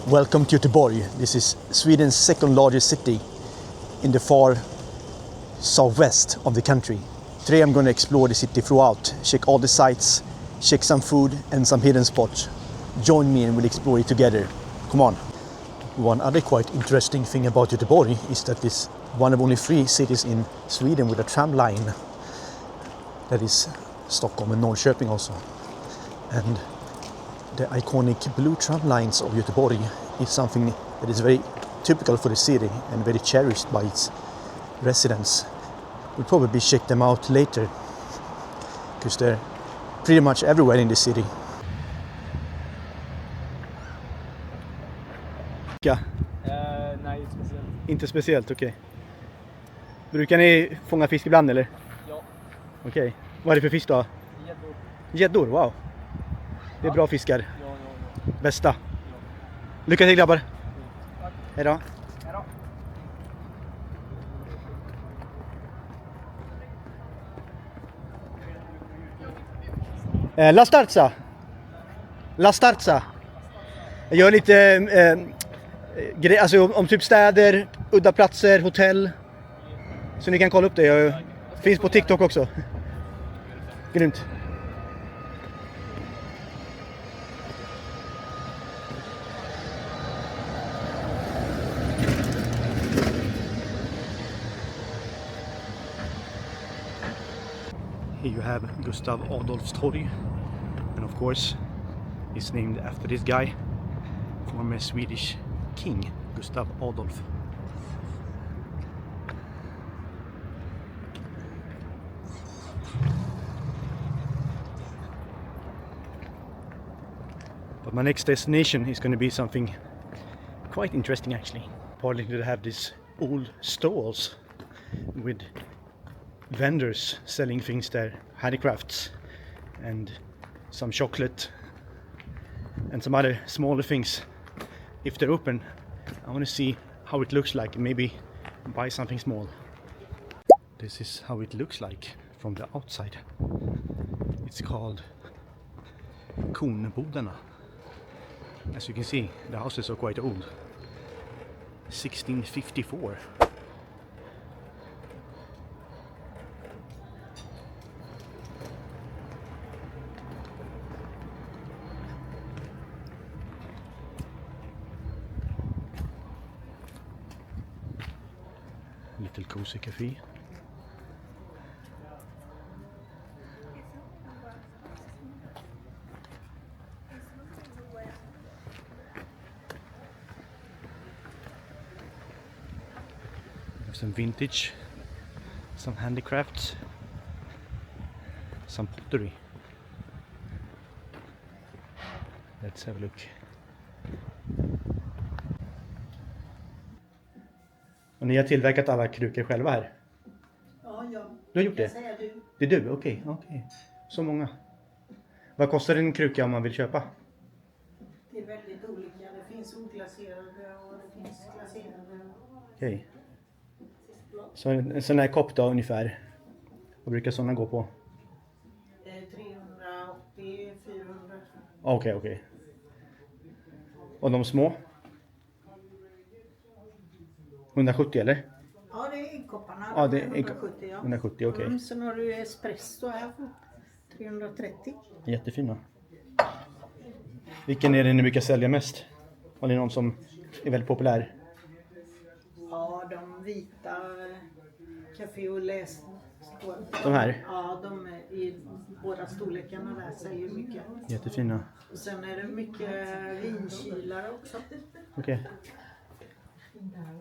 Welcome to Gothenburg. This is Sweden's second largest city in the far southwest of the country. Today I'm going to explore the city throughout, check all the sights, check some food and some hidden spots. Join me and we'll explore it together. Come on. One other quite interesting thing about Gothenburg is that it's one of only 3 cities in Sweden with a tram line. That is Stockholm and Norrköping also. And the iconic blue tram lines of Gothenburg is something that is very typical for the city and very cherished by its residents. We'll probably check them out later because they're pretty much everywhere in the city. Nej, inte speciellt. Inte speciellt, okej. Brukar ni fånga fisk ibland eller? Ja. Okej. Vad är det för fisk då? Gäddor. Gäddor, wow. Det är bra fiskar. Ja. Bästa. Lycka till grabbar. Tack. Hej då. Hej då. La Starza. La Starza. Jag gör lite alltså om typ städer, udda platser, hotell. Så ni kan kolla upp det. Jag finns på TikTok också. Grymt. Here you have Gustav Adolfs torg, and of course it's named after this guy, former Swedish king Gustav Adolf. But my next destination is going to be something quite interesting actually. Partly to have these old stalls with vendors selling things there, handicrafts and some chocolate and some other smaller things. If they're open, I want to see how it looks like and maybe buy something small. This is how it looks like from the outside. It's called Kornbodarna. As you can see, the houses are quite old. 1654. Little cozy cafe. Some vintage, some handicrafts, some pottery. Let's have a look. Och ni har tillverkat alla krukor själva här? Ja. Du har gjort det? Säger du. Det är du? Okej. Så många. Vad kostar en kruka om man vill köpa? Det är väldigt olika. Det finns oglaserade och det finns glaserade. Okej. Så en sån här kopp då ungefär? Vad brukar sådana gå på? 380, 400. Okej. Och de små? 170 eller? Ja, det är äggkopparna. Ja, det är 170. Ja. 170, okej. Sen har du espresso här för 330. Jättefina. Vilken är det ni brukar sälja mest? Har ni någon som är väldigt populär? Ja, de vita café och läs. De här? Ja, de är i båda storlekarna där säger mycket. Jättefina. Och sen är det mycket vinkylare också. Okej.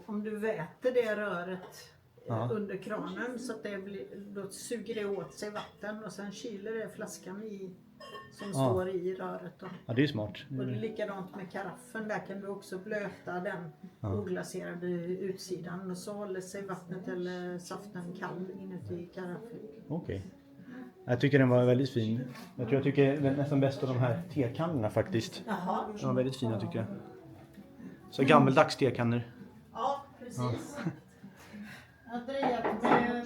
Om du väter det röret Ja. under kranen så att det blir, då suger det åt sig vatten och sen kyler det flaskan i som står i röret då. Ja, det är ju smart. Och det är likadant med karaffen, där kan du också blöta den oglaserade utsidan och så håller sig vattnet eller saften kall inuti karaffen. Okej. Jag tycker den var väldigt fin. Jag tycker nästan bäst av de här tekannorna faktiskt. Jaha. De var väldigt fina tycker jag. Så gammeldags tekannor. Ja, precis. Jag har drejat med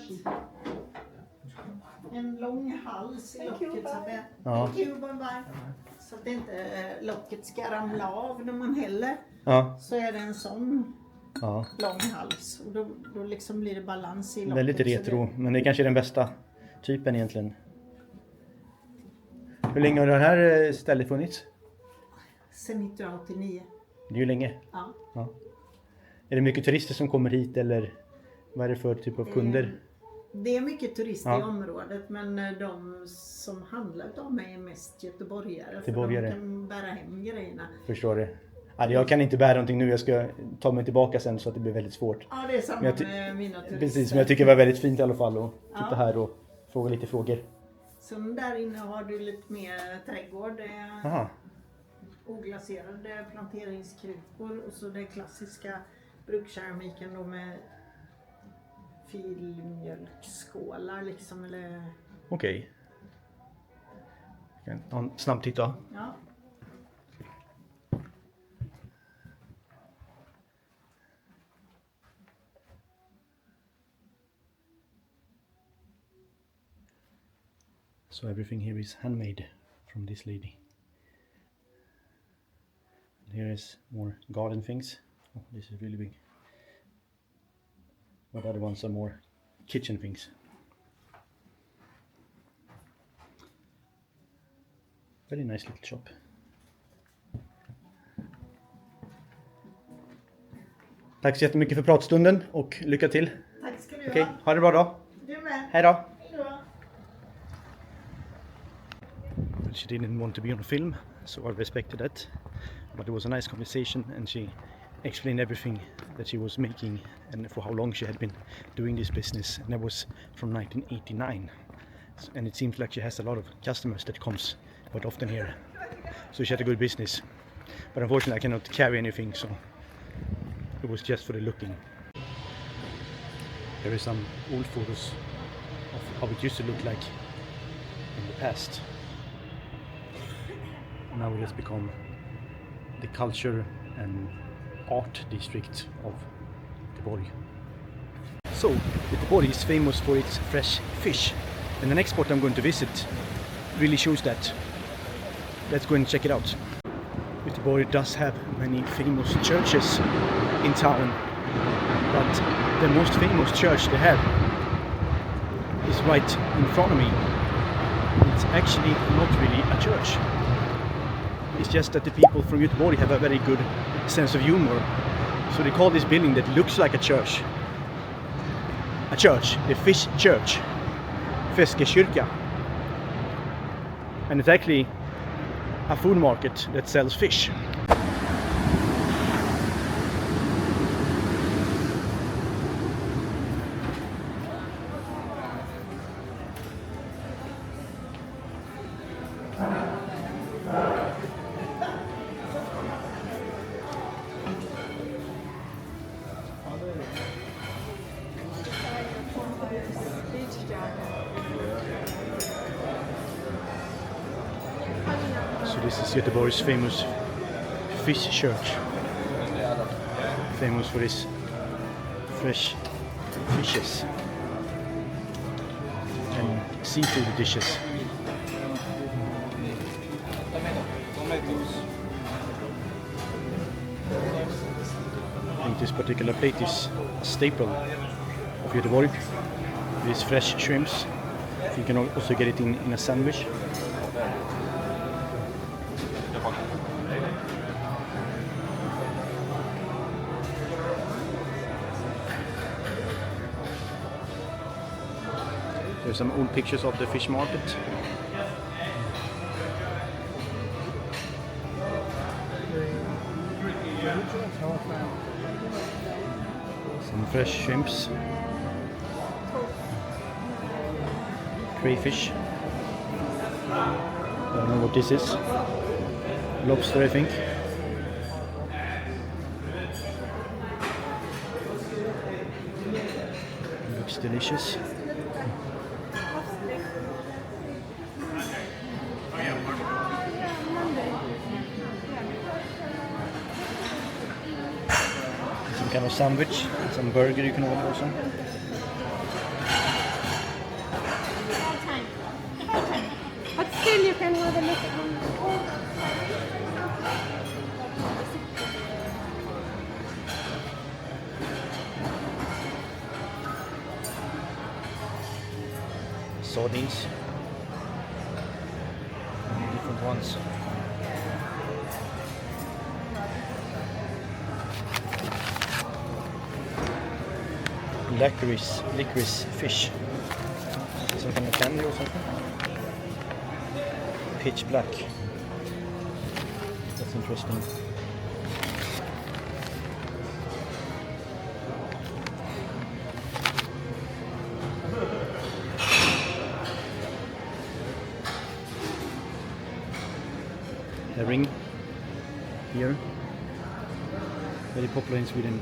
en lång hals i locket. Ja. Thank you, bye bye. så att inte locket ska ramla av när man häller. Ja. Så är det en sån Ja. lång hals och då liksom blir det balans i locket. Väldigt retro, men det är kanske den bästa typen egentligen. Hur länge har det här stället funnits? Sen 1989. Det är ju länge. Ja. Ja. Är det mycket turister som kommer hit eller vad är det för typ av kunder? Det är mycket turister Ja. i området, men de som handlar av mig är mest göteborgare. Göteborgare. För de kan bära hem grejerna. Förstår det. Alltså, jag kan inte bära någonting nu, jag ska ta mig tillbaka sen så att det blir väldigt svårt. Ja, det är samma med mina turister. Precis, men jag tycker det var väldigt fint i alla fall att titta här och fråga lite frågor. Sen där inne har du lite mer trädgård. Det är Aha. oglaserade planteringskrukor och så det klassiska brukkeramiken då med filmjölksskålar liksom, eller... Okej. Jag kan ta en snabb titt då. Ja. So everything here is handmade from this lady. And here is more garden things. Oh, this is really big. But other ones are more kitchen things. Very nice little shop. Tack så jättemycket för pratstunden och lycka till. Tack ska du Okej, ha. ha det bra då. Du med. Hej då. Hej då. She didn't want to be on film, so I respected that. But it was a nice conversation and she explained everything that she was making and for how long she had been doing this business, and that was from 1989. And it seems like she has a lot of customers that comes quite often here. So she had a good business. But unfortunately I cannot carry anything, so it was just for the looking. There is some old photos of how it used to look like in the past. Now it has become the culture and art district of Gothenburg. So, Gothenburg is famous for its fresh fish, and the next spot I'm going to visit really shows that. Let's go and check it out. Gothenburg does have many famous churches in town, but the most famous church they have is right in front of me. It's actually not really a church. It's just that the people from Gothenburg have a very good sense of humor. So they call this building that looks like a church, the fish church, Feskekörka. And it's actually a food market that sells fish. So this is Göteborg's famous fish church. Famous for its fresh fishes and seafood dishes. I think this particular plate is a staple of Göteborg. These fresh shrimps. You can also get it in a sandwich. There's some old pictures of the fish market. Some fresh shrimps. Crayfish. I don't know what this is. Lobster, I think. Looks delicious. Some kind of sandwich, some burger you can order also. But still you can have a look at them. sardines. Different ones. Licorice fish. Some kind of candy or something. Pitch black. That's interesting. Herring here, very popular in Sweden.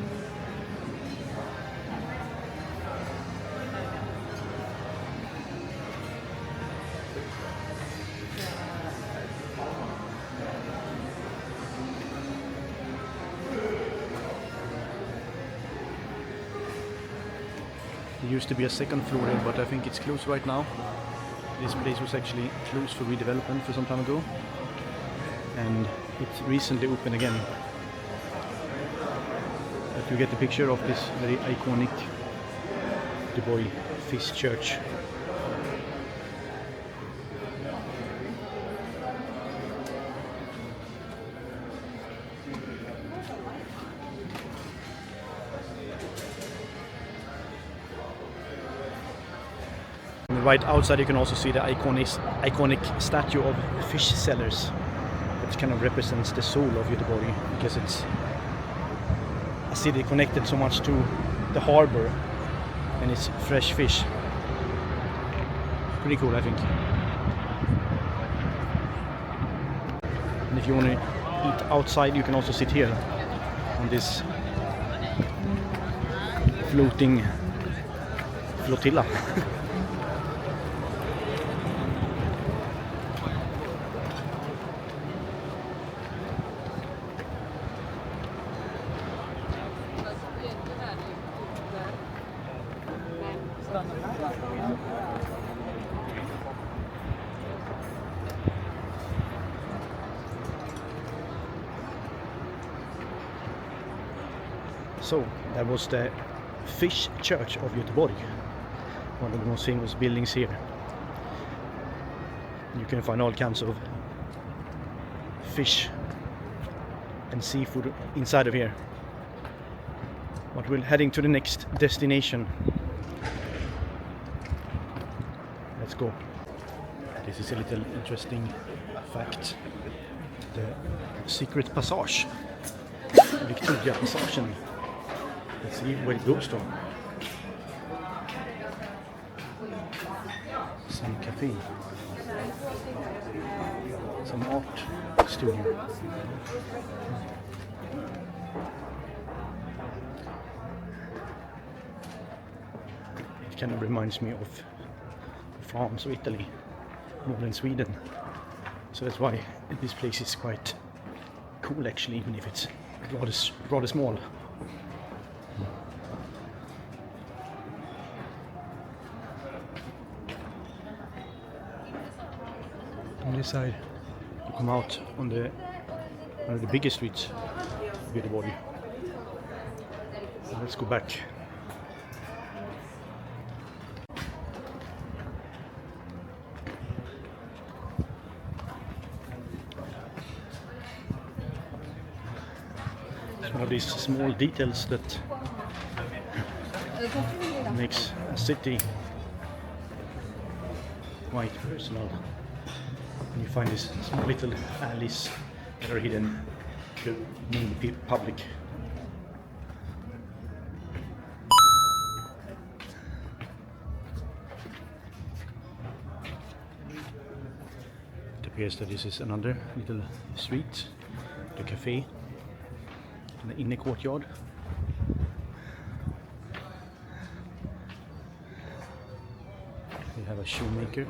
There used to be a second floor here, but I think it's closed right now. This place was actually closed for redevelopment for some time ago, and it recently opened again. But you get the picture of this very iconic Göteborg fish church. Right outside you can also see the iconic statue of fish sellers. It kind of represents the soul of Göteborg, because it's a city connected so much to the harbor and it's fresh fish. Pretty cool, I think. And if you want to eat outside, you can also sit here on this floating flotilla. So that was the Fish Church of Göteborg, one of the most famous buildings here. You can find all kinds of fish and seafood inside of here. But we're heading to the next destination. Let's go. This is a little interesting fact. The secret passage, Victoria Passagen. Let's see where it goes to. Some cafe. Some art studio. It kind of reminds me of France or Italy more than Sweden. So that's why this place is quite cool actually, even if it's rather small. On this side, you come out on one of the biggest streets of Göteborg. So let's go back. It's one of these small details that makes a city quite personal. And you find these small little alleys that are hidden to the public. It appears that this is another little street, the cafe, and the inner courtyard. We have a shoemaker.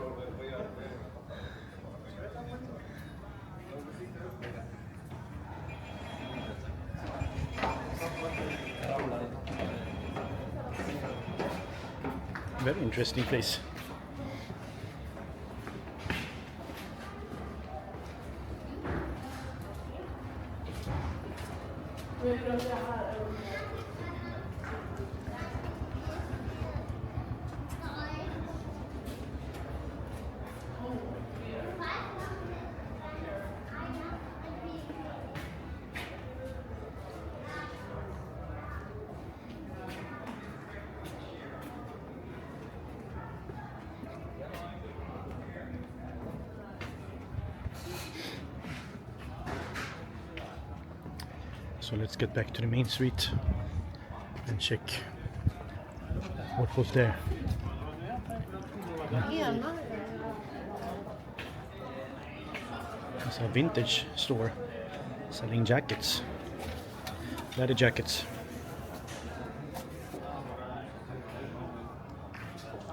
Very interesting place. So let's get back to the main street and check what was there. It's a vintage store selling jackets, leather jackets.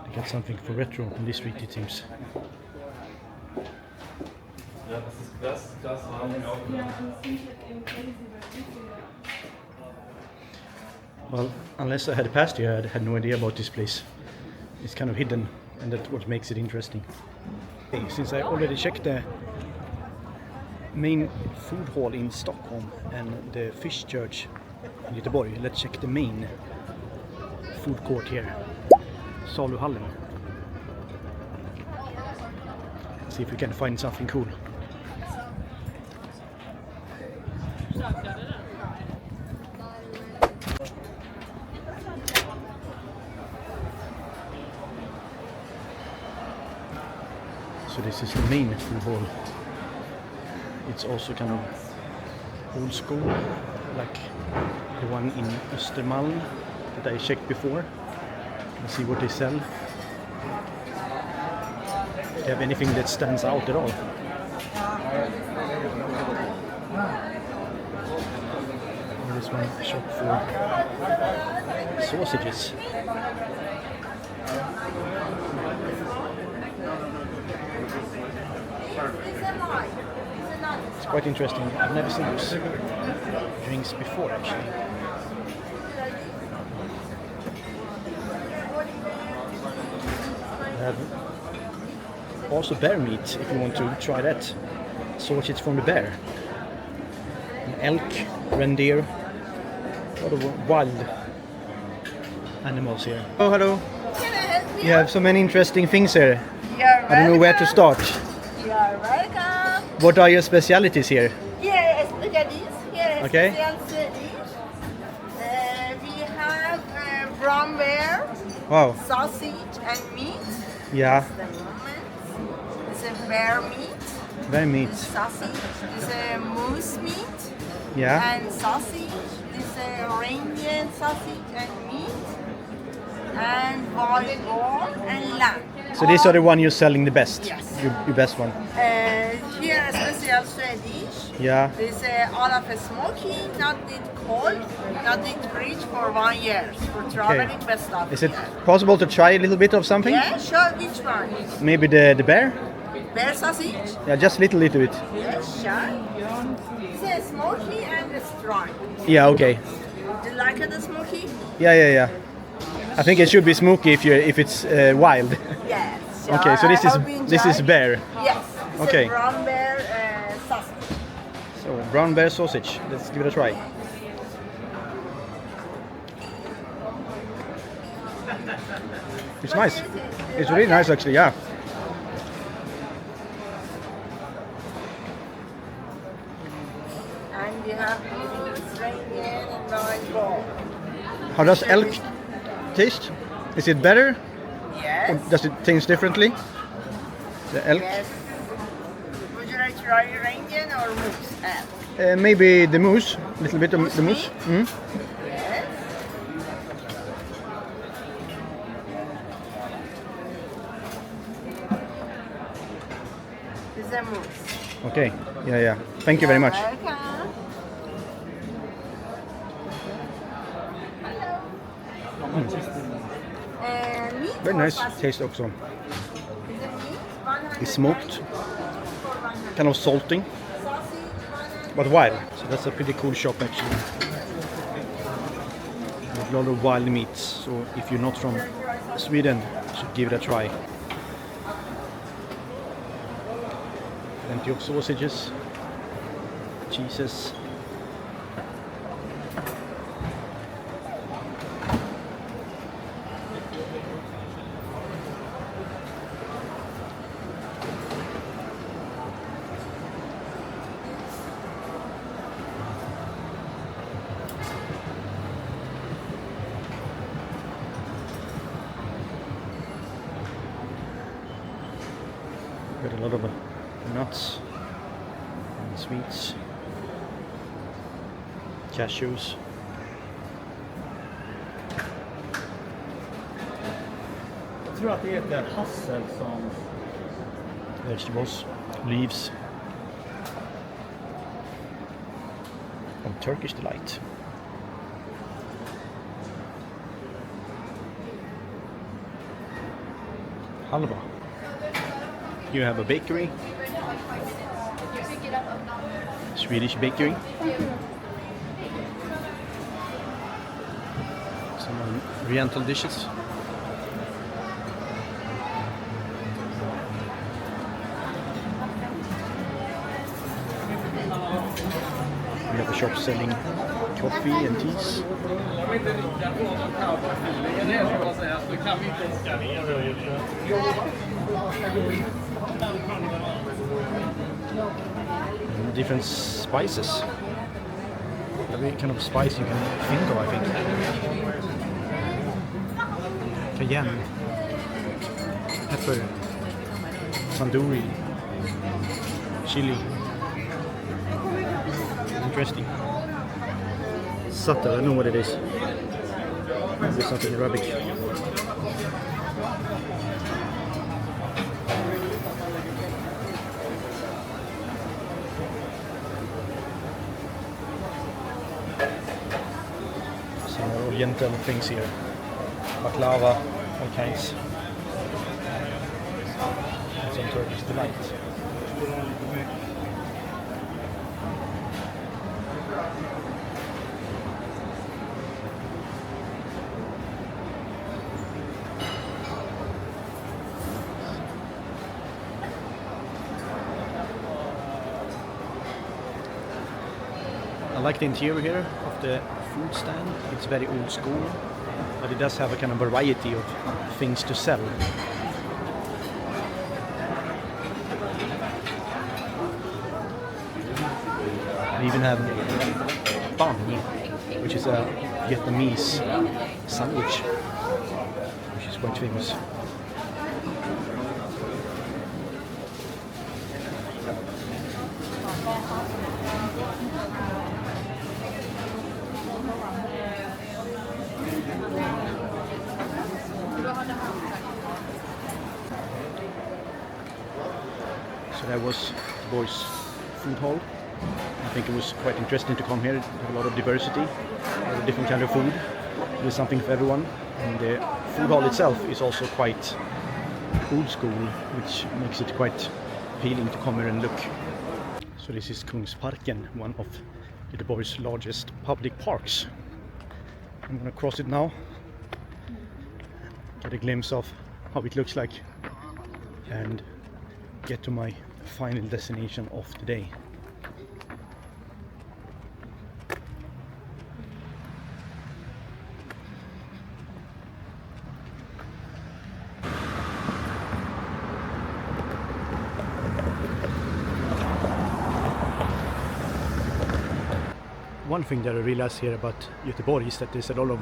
They got something for retro on this street, it seems. Well, unless I had passed here, I had no idea about this place. It's kind of hidden, and that's what makes it interesting. Okay, since I already checked the main food hall in Stockholm and the fish church in Göteborg, let's check the main food court here, Saluhallen. See if we can find something cool. So this is the main food hall. It's also kind of old school, like the one in Östermalm that I checked before. Let's see what they sell. Do they have anything that stands out at all? This one shop for sausages. It's quite interesting. I've never seen those drinks before, actually. They have also bear meat, if you want to try that. Sausage from the bear. An elk, reindeer, a lot of wild animals here. Oh, hello. Can I help You have so many interesting things here. You're I don't know where to start. You're welcome. What are your specialities here? Here is spaghettis. Here is Okay. special dish. We have brown bear, Wow. sausage and meat. Yeah, The moment. It's a bear meat. very meat. This sausage. This a moose meat Yeah. and sausage. This a reindeer sausage and meat. And boiled bone and lamb. So these are the one you're selling the best. Yes. Your best one. Here a special dish. Yeah. This all of a smoky, not it cold, not it fridge for 1 year. For traveling best of Is it here. possible to try a little bit of something? Yeah, sure. Which one? Maybe the bear? Bear sausage? Yeah, just little bit. Yes, sure. It's a smoky and a strong. Yeah, okay. Do you like the smoky? Yeah. I think it should be smoky if it's wild. Yes. Sure. Okay, so I hope you this is enjoy. bear. Yes. It's Okay. a brown bear sausage. So brown bear sausage. Let's give it a try. It's nice. It's really nice actually. Yeah. And we have moose, reindeer, and boiled bone. How does elk taste? Is it better? Yes. Does it taste differently? The elk? Yes. Would you like to try reindeer or moose? Maybe the moose. A little bit of the moose. Mm. Yes. This is a moose. Okay. Yeah. Thank you very much. Welcome. Meat Very or nice sausage? taste also. Is it meat? 100 It's smoked, for 100. kind of salty, Sausage, 100. but wild. So that's a pretty cool shop actually. With a lot of wild meats. So if you're not from Sweden, you should give it a try. Plenty of sausages, cheeses. Got a lot of nuts and sweets, cashews. Jag tror att det heter hassel som... Vegetables, leaves from Turkish Delight. Halva. You have a bakery, Swedish bakery. Some oriental dishes. We have a shop selling coffee and teas. And different spices. Every kind of spice you can think of, I think. Cayenne, pepper, tandoori, chili. Interesting. Sata, I don't know what it is. Maybe something Arabic. Some more oriental things here. Baklava, all kinds. And some Turkish Delight. I like the interior here of the food stand. It's very old school, but it does have a kind of variety of things to sell. We even have bun, which is a Vietnamese sandwich, which is quite famous. So that was the boys' food hall. I think it was quite interesting to come here. There's a lot of diversity, a lot of different kind of food. There's something for everyone. And the food hall itself is also quite old school, which makes it quite appealing to come here and look. So this is Kungsparken, one of Göteborg's largest public parks. I'm gonna cross it now, get a glimpse of how it looks like, and get to my final destination of the day. One thing that I realized here about Göteborg is that there's a lot of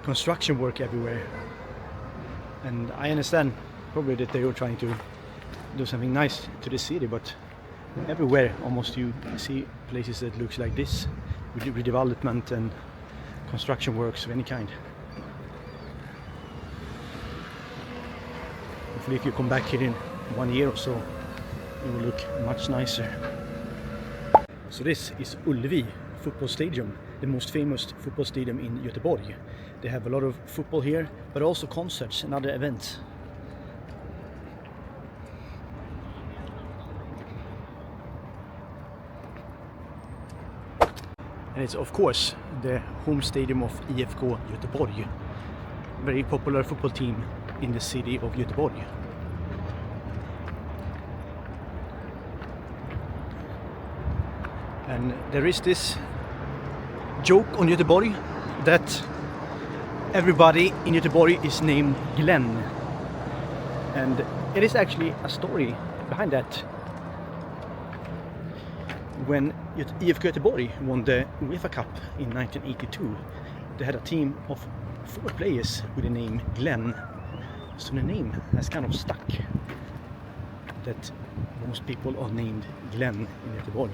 construction work everywhere, and I understand probably that they were trying to do something nice to the city, but everywhere almost you see places that looks like this, with redevelopment and construction works of any kind. Hopefully if you come back here in 1 year or so, it will look much nicer. So this is Ullevi football stadium, the most famous football stadium in Göteborg. They have a lot of football here, but also concerts and other events. And it's of course the home stadium of IFK Göteborg, very popular football team in the city of Göteborg. And there is this joke on Göteborg that everybody in Göteborg is named Glenn, and it is actually a story behind that. When IFK Göteborg won the UEFA Cup in 1982, they had a team of 4 players with the name Glenn, so the name has kind of stuck, that most people are named Glenn in Göteborg.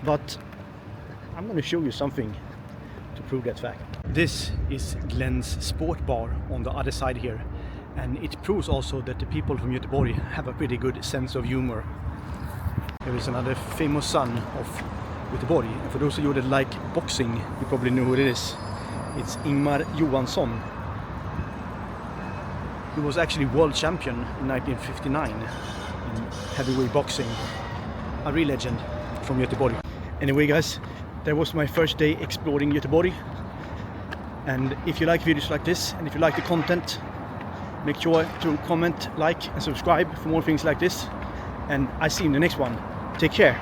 But I'm going to show you something to prove that fact. This is Glenn's Sport Bar on the other side here, and it proves also that the people from Göteborg have a pretty good sense of humor. There is another famous son of Göteborg, and for those of you that like boxing, you probably know who it is. It's Ingmar Johansson. He was actually world champion in 1959 in heavyweight boxing. A real legend from Göteborg. Anyway guys, that was my first day exploring Göteborg. And if you like videos like this, and if you like the content, make sure to comment, like and subscribe for more things like this. And I see you in the next one. Take care.